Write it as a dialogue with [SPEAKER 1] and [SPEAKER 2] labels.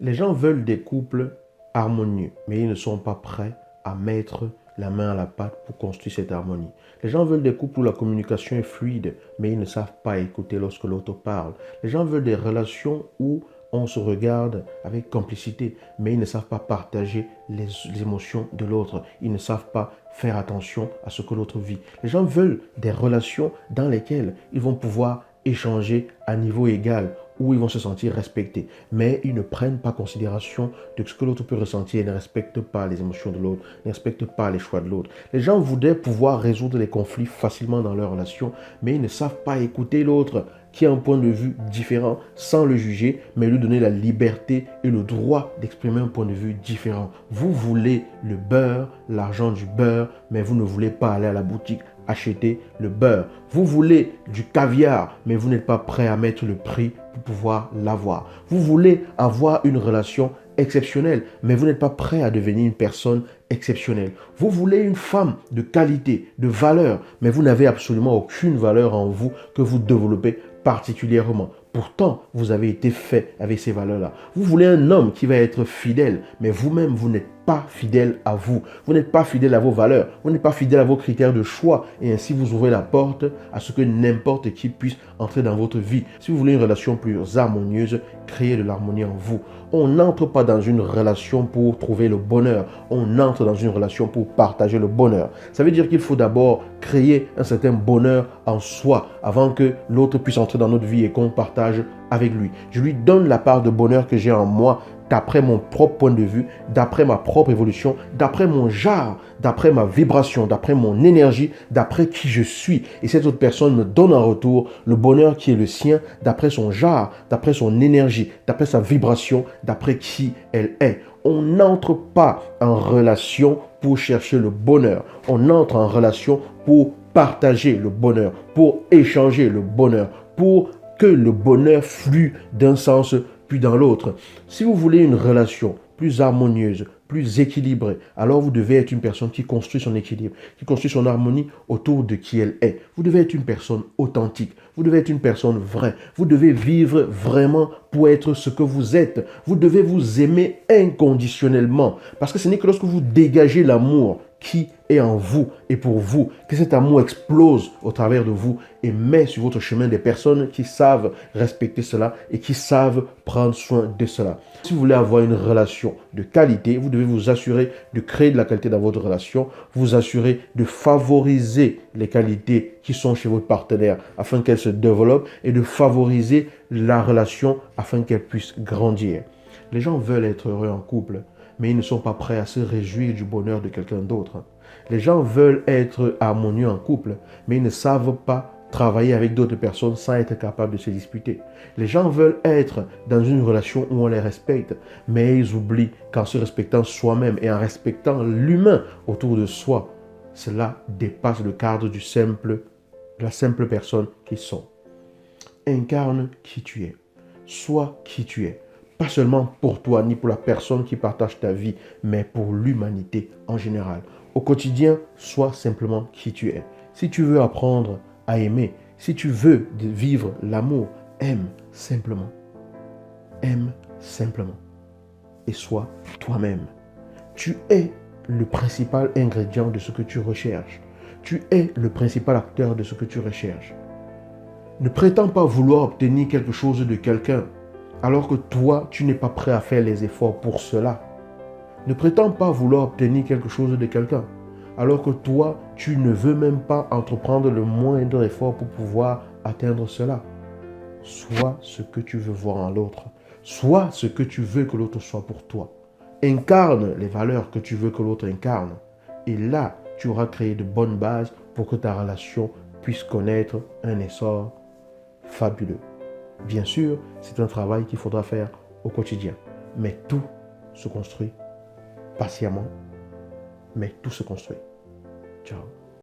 [SPEAKER 1] Les gens veulent des couples harmonieux, mais ils ne sont pas prêts à mettre la main à la pâte pour construire cette harmonie. Les gens veulent des couples où la communication est fluide, mais ils ne savent pas écouter lorsque l'autre parle. Les gens veulent des relations où on se regarde avec complicité, mais ils ne savent pas partager les émotions de l'autre. Ils ne savent pas faire attention à ce que l'autre vit. Les gens veulent des relations dans lesquelles ils vont pouvoir échanger à niveau égal, où ils vont se sentir respectés. Mais ils ne prennent pas considération de ce que l'autre peut ressentir et ne respectent pas les émotions de l'autre, ne respectent pas les choix de l'autre. Les gens voudraient pouvoir résoudre les conflits facilement dans leur relation, mais ils ne savent pas écouter l'autre qui a un point de vue différent sans le juger, mais lui donner la liberté et le droit d'exprimer un point de vue différent. Vous voulez le beurre, l'argent du beurre, mais vous ne voulez pas aller à la boutique acheter le beurre. Vous voulez du caviar, mais vous n'êtes pas prêt à mettre le prix pour pouvoir l'avoir. Vous voulez avoir une relation exceptionnelle, mais vous n'êtes pas prêt à devenir une personne exceptionnelle. Vous voulez une femme de qualité, de valeur, mais vous n'avez absolument aucune valeur en vous que vous développez particulièrement. Pourtant, vous avez été fait avec ces valeurs-là. Vous voulez un homme qui va être fidèle, mais vous-même, vous n'êtes pas fidèle à vous. Vous n'êtes pas fidèle à vos valeurs. Vous n'êtes pas fidèle à vos critères de choix. Et ainsi, vous ouvrez la porte à ce que n'importe qui puisse entrer dans votre vie. Si vous voulez une relation plus harmonieuse, créez de l'harmonie en vous. On n'entre pas dans une relation pour trouver le bonheur. On entre dans une relation pour partager le bonheur. Ça veut dire qu'il faut d'abord créer un certain bonheur en soi avant que l'autre puisse entrer dans notre vie et qu'on partage avec lui. Je lui donne la part de bonheur que j'ai en moi d'après mon propre point de vue, d'après ma propre évolution, d'après mon genre, d'après ma vibration, d'après mon énergie, d'après qui je suis. Et cette autre personne me donne en retour le bonheur qui est le sien, d'après son genre, d'après son énergie, d'après sa vibration, d'après qui elle est. On n'entre pas en relation pour chercher le bonheur. On entre en relation pour partager le bonheur, pour échanger le bonheur, pour que le bonheur flue d'un sens puis dans l'autre. Si vous voulez une relation plus harmonieuse, plus équilibrée, alors vous devez être une personne qui construit son équilibre, qui construit son harmonie autour de qui elle est. Vous devez être une personne authentique, vous devez être une personne vraie, vous devez vivre vraiment pour être ce que vous êtes. Vous devez vous aimer inconditionnellement, parce que ce n'est que lorsque vous dégagez l'amour qui est en vous et pour vous, que cet amour explose au travers de vous et met sur votre chemin des personnes qui savent respecter cela et qui savent prendre soin de cela. Si vous voulez avoir une relation de qualité, vous devez vous assurer de créer de la qualité dans votre relation, vous assurer de favoriser les qualités qui sont chez votre partenaire afin qu'elles se développent et de favoriser la relation afin qu'elle puisse grandir. Les gens veulent être heureux en couple, mais ils ne sont pas prêts à se réjouir du bonheur de quelqu'un d'autre. Les gens veulent être harmonieux en couple, mais ils ne savent pas travailler avec d'autres personnes sans être capables de se disputer. Les gens veulent être dans une relation où on les respecte, mais ils oublient qu'en se respectant soi-même et en respectant l'humain autour de soi, cela dépasse le cadre de la simple personne qu'ils sont. Incarne qui tu es. Sois qui tu es. Pas seulement pour toi ni pour la personne qui partage ta vie, mais pour l'humanité en général. Au quotidien, sois simplement qui tu es. Si tu veux apprendre à aimer, si tu veux vivre l'amour, aime simplement. Aime simplement. Et sois toi-même. Tu es le principal ingrédient de ce que tu recherches. Tu es le principal acteur de ce que tu recherches. Ne prétends pas vouloir obtenir quelque chose de quelqu'un alors que toi, tu n'es pas prêt à faire les efforts pour cela. Ne prétends pas vouloir obtenir quelque chose de quelqu'un alors que toi, tu ne veux même pas entreprendre le moindre effort pour pouvoir atteindre cela. Sois ce que tu veux voir en l'autre. Sois ce que tu veux que l'autre soit pour toi. Incarne les valeurs que tu veux que l'autre incarne. Et là, tu auras créé de bonnes bases pour que ta relation puisse connaître un essor fabuleux. Bien sûr, c'est un travail qu'il faudra faire au quotidien. Mais tout se construit patiemment, mais tout se construit. Ciao.